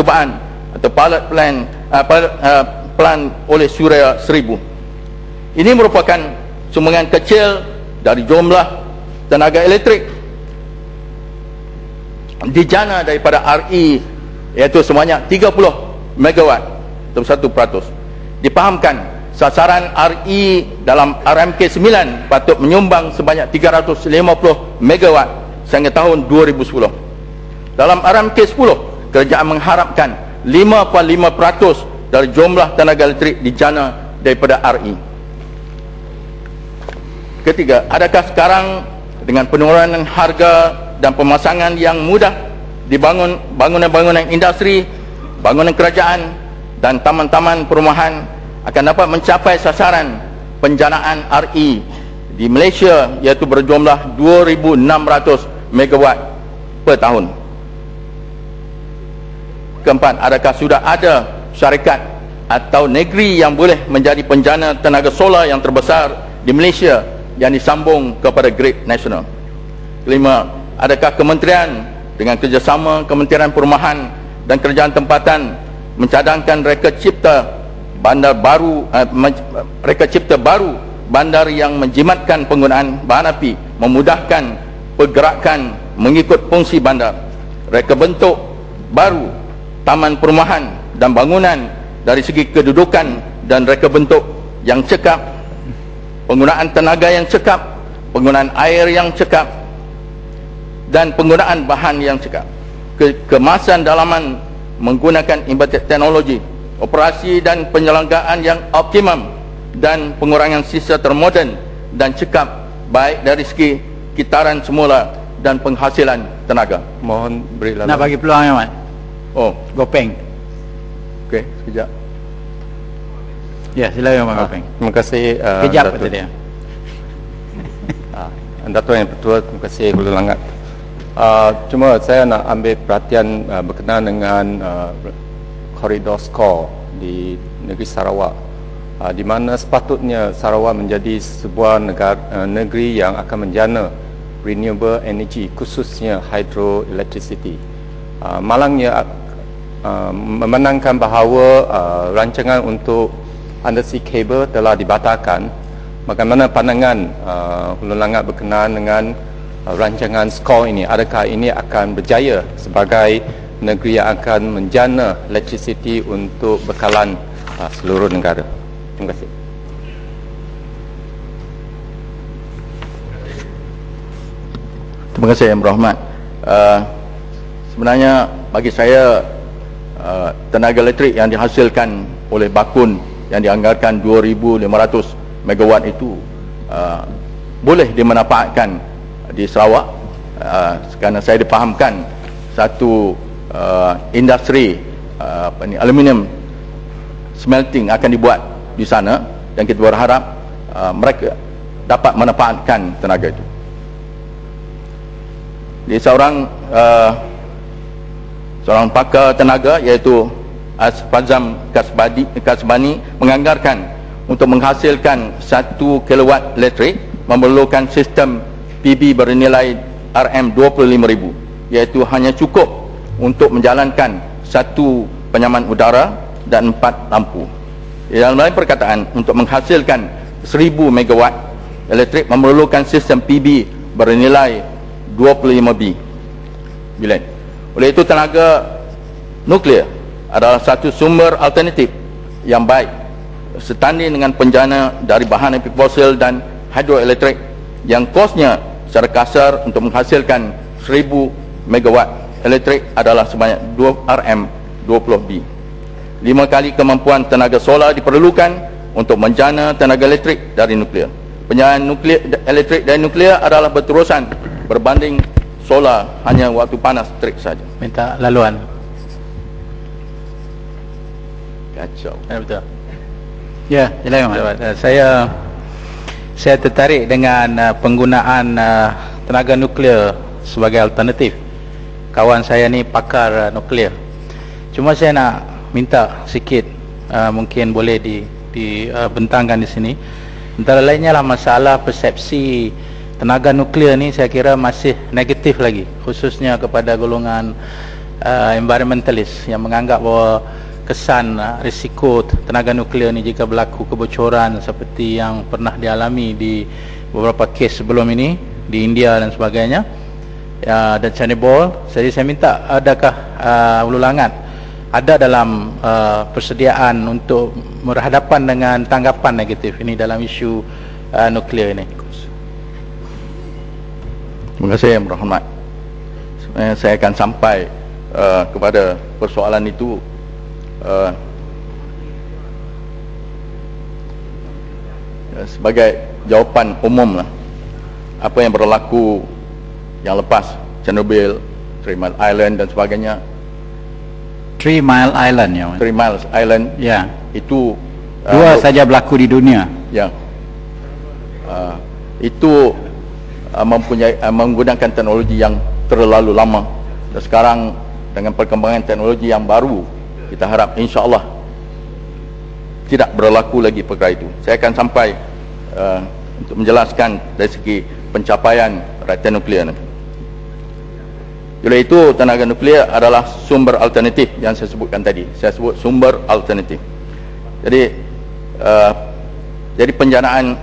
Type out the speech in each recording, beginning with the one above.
percubaan atau pilot plan oleh Suria 1000. Ini merupakan sumbangan kecil dari jumlah tenaga elektrik dijana daripada RE, iaitu sebanyak 30 megawatt atau 1%. Dipahamkan sasaran RE dalam RMK 9 patut menyumbang sebanyak 350 megawatt sehingga tahun 2010. Dalam RMK 10, kerajaan mengharapkan 5.5% dari jumlah tenaga elektrik dijana daripada RE. Ketiga, adakah sekarang dengan penurunan harga dan pemasangan yang mudah dibangun bangunan-bangunan industri, bangunan kerajaan dan taman-taman perumahan akan dapat mencapai sasaran penjanaan RE di Malaysia, iaitu berjumlah 2,600 megawatt per tahun? Keempat, adakah sudah ada syarikat atau negeri yang boleh menjadi penjana tenaga solar yang terbesar di Malaysia yang disambung kepada grid nasional? Kelima, adakah kementerian dengan kerjasama Kementerian Perumahan dan Kerajaan Tempatan mencadangkan reka cipta baru bandar yang menjimatkan penggunaan bahan api, memudahkan pergerakan mengikut fungsi bandar, reka bentuk baru taman perumahan dan bangunan dari segi kedudukan dan reka bentuk yang cekap, penggunaan tenaga yang cekap, penggunaan air yang cekap, dan penggunaan bahan yang cekap, kemasan dalaman menggunakan embedded teknologi, operasi dan penyelenggaraan yang optimum, dan pengurangan sisa termoden dan cekap baik dari segi kitaran semula dan penghasilan tenaga. Mohon beri laluan. Nak bagi peluang, Ahmad? Oh, Gopeng. okey, sekejap. Ya, silakan Pak Gopeng. Terima kasih Kejap Datuk. kata dia. Datuk yang Pertua, terima kasih Hulu Langat. Cuma saya nak ambil perhatian berkenaan dengan koridor skor di negeri Sarawak, di mana sepatutnya Sarawak menjadi sebuah negeri yang akan menjana renewable energy, khususnya hydroelectricity. Malangnya memenangkan bahawa rancangan untuk undersea cable telah dibatalkan. Bagaimana pandangan Hulu Langat berkenaan dengan rancangan skor ini? Adakah ini akan berjaya sebagai negeri yang akan menjana electricity untuk bekalan seluruh negara? Terima kasih. Terima kasih Yang Berhormat. Sebenarnya bagi saya tenaga elektrik yang dihasilkan oleh Bakun yang dianggarkan 2,500 megawatt itu boleh dimanfaatkan di Sarawak, kerana saya dipahamkan satu industri aluminium smelting akan dibuat di sana, dan kita berharap mereka dapat memanfaatkan tenaga itu. Jadi seorang pakar tenaga iaitu Fazam Kasbani menganggarkan untuk menghasilkan 1 kilowatt elektrik memerlukan sistem PB bernilai RM25,000, iaitu hanya cukup untuk menjalankan 1 penyaman udara dan 4 lampu. Dalam lain perkataan, untuk menghasilkan 1000 megawatt elektrik memerlukan sistem PB bernilai 25 bilion. Oleh itu, tenaga nuklear adalah satu sumber alternatif yang baik, setanding dengan penjana dari bahan api fosil dan hidroelektrik yang kosnya secara kasar untuk menghasilkan 1000 megawatt elektrik adalah sebanyak RM20B. 5 kali kemampuan tenaga solar diperlukan untuk menjana tenaga elektrik dari nuklear. Penjanaan elektrik dari nuklear adalah berterusan berbanding solar hanya waktu panas terik saja. Minta laluan. Kacau. Betul. Ya, silakan Ahmad. Saya tertarik dengan penggunaan tenaga nuklear sebagai alternatif. Kawan saya ni pakar nuklear. Cuma saya nak minta sikit, mungkin boleh dibentangkan di sini. Antara lainnya lah masalah persepsi tenaga nuklear ni, saya kira masih negatif lagi, khususnya kepada golongan environmentalist yang menganggap bahawa kesan risiko tenaga nuklear ni jika berlaku kebocoran seperti yang pernah dialami di beberapa kes sebelum ini di India dan sebagainya, dan Chernobyl. Jadi saya minta, adakah Ulu Langat ada dalam persediaan untuk berhadapan dengan tanggapan negatif ini dalam isu nuklear ini? Terima kasih Yang Berhormat. Sebenarnya saya akan sampai kepada persoalan itu sebagai jawapan umum lah. Apa yang berlaku yang lepas, Chernobyl, 3 Mile Island dan sebagainya. 3 Mile Island ya. 3 Miles Island, Ya. itu Dua saja berlaku di dunia. ya, itu mempunyai menggunakan teknologi yang terlalu lama, dan sekarang dengan perkembangan teknologi yang baru, kita harap insya-Allah tidak berlaku lagi perkara itu. Saya akan sampai untuk menjelaskan dari segi pencapaian reaktor nuklear. Oleh itu, tenaga nuklear adalah sumber alternatif yang saya sebutkan tadi. Saya sebut sumber alternatif. Jadi penjanaan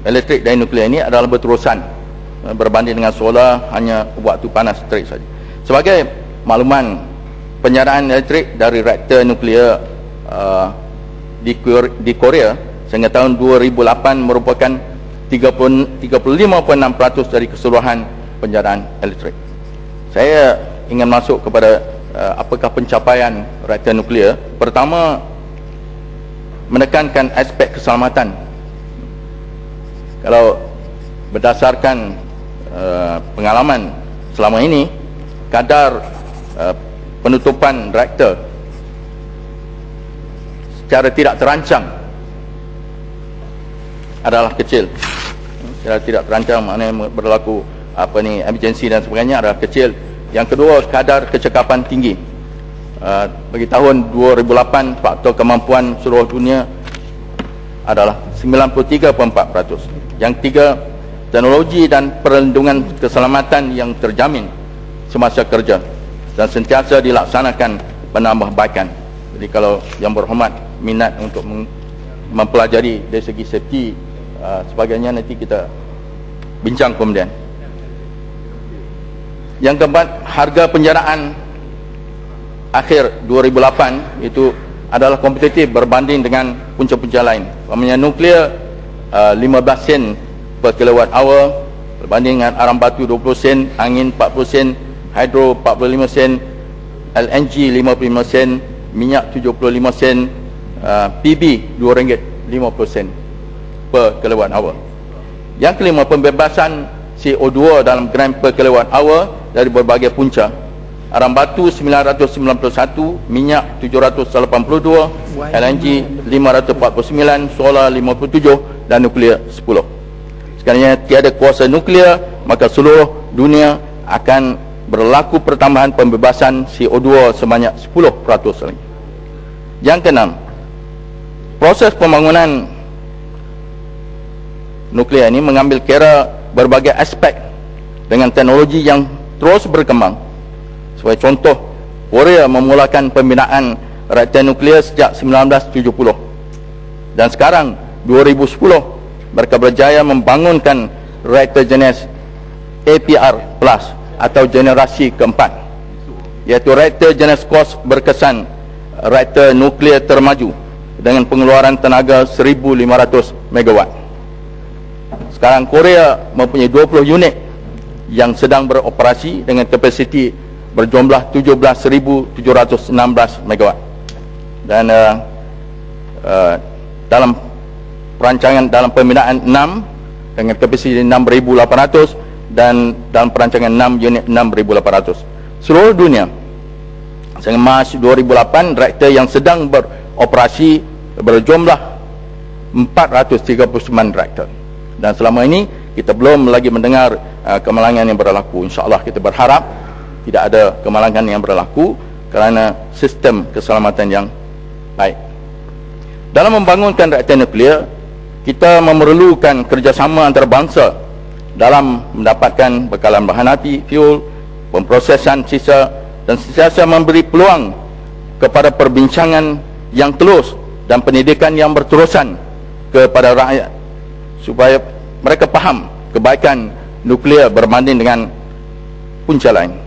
elektrik dari nuklear ini adalah berterusan, berbanding dengan solar hanya waktu panas terik saja. Sebagai makluman, penjanaan elektrik dari reaktor nuklear di Korea sehingga tahun 2008 merupakan 35.6% dari keseluruhan penjanaan elektrik. Saya ingin masuk kepada apakah pencapaian reaktor nuklear. Pertama, menekankan aspek keselamatan. Kalau berdasarkan pengalaman selama ini, kadar penutupan reaktor secara tidak terancang adalah kecil. Secara tidak terancang maknanya berlaku emergency dan sebagainya adalah kecil. Yang kedua, kadar kecekapan tinggi. Bagi tahun 2008, faktor kemampuan seluruh dunia adalah 93.4%. Yang tiga, teknologi dan perlindungan keselamatan yang terjamin semasa kerja dan sentiasa dilaksanakan penambahbaikan. Jadi kalau Yang Berhormat minat untuk mempelajari dari segi safety sebagainya, nanti kita bincang kemudian. Yang keempat, harga penjanaan akhir 2008 itu adalah kompetitif berbanding dengan punca-punca lain. Umpamanya nuklear 15 sen per kilowatt hour berbanding dengan arang batu 20 sen, angin 40 sen, hidro 45 sen, LNG 55 sen, minyak 75 sen, PB RM2.50 sen per kilowatt hour. Yang kelima, pembebasan CO2 dalam gram per kilowatt hour dari berbagai punca. Arang batu 991, minyak 782, LNG 549, solar 57 dan nuklear 10. Sekiranya tiada kuasa nuklear, maka seluruh dunia akan berlaku pertambahan pembebasan CO2 sebanyak 10% lagi. Yang keenam, proses pembangunan nuklear ini mengambil kira berbagai aspek dengan teknologi yang terus berkembang. Sebagai contoh, Korea memulakan pembinaan reaktor nuklear sejak 1970 dan sekarang 2010 mereka berjaya membangunkan reaktor jenis APR Plus atau generasi keempat, iaitu reaktor jenis kos berkesan reaktor nuklear termaju dengan pengeluaran tenaga 1500 megawatt. Sekarang Korea mempunyai 20 unit yang sedang beroperasi dengan kapasiti berjumlah 17,716 megawatt. Dan dalam perancangan dalam pembinaan 6 dengan kapasiti 6,800 dan dalam perancangan 6 unit 6,800. Seluruh dunia sehingga Mac 2008 reaktor yang sedang beroperasi berjumlah 439 reaktor. Dan selama ini kita belum lagi mendengar kemalangan yang berlaku. InsyaAllah kita berharap tidak ada kemalangan yang berlaku kerana sistem keselamatan yang baik. Dalam membangunkan reaktor nuklear, kita memerlukan kerjasama antarabangsa dalam mendapatkan bekalan bahan api, fuel, pemprosesan sisa dan sentiasa memberi peluang kepada perbincangan yang telus dan pendidikan yang berterusan kepada rakyat supaya mereka faham kebaikan nuklear berbanding dengan punca lain.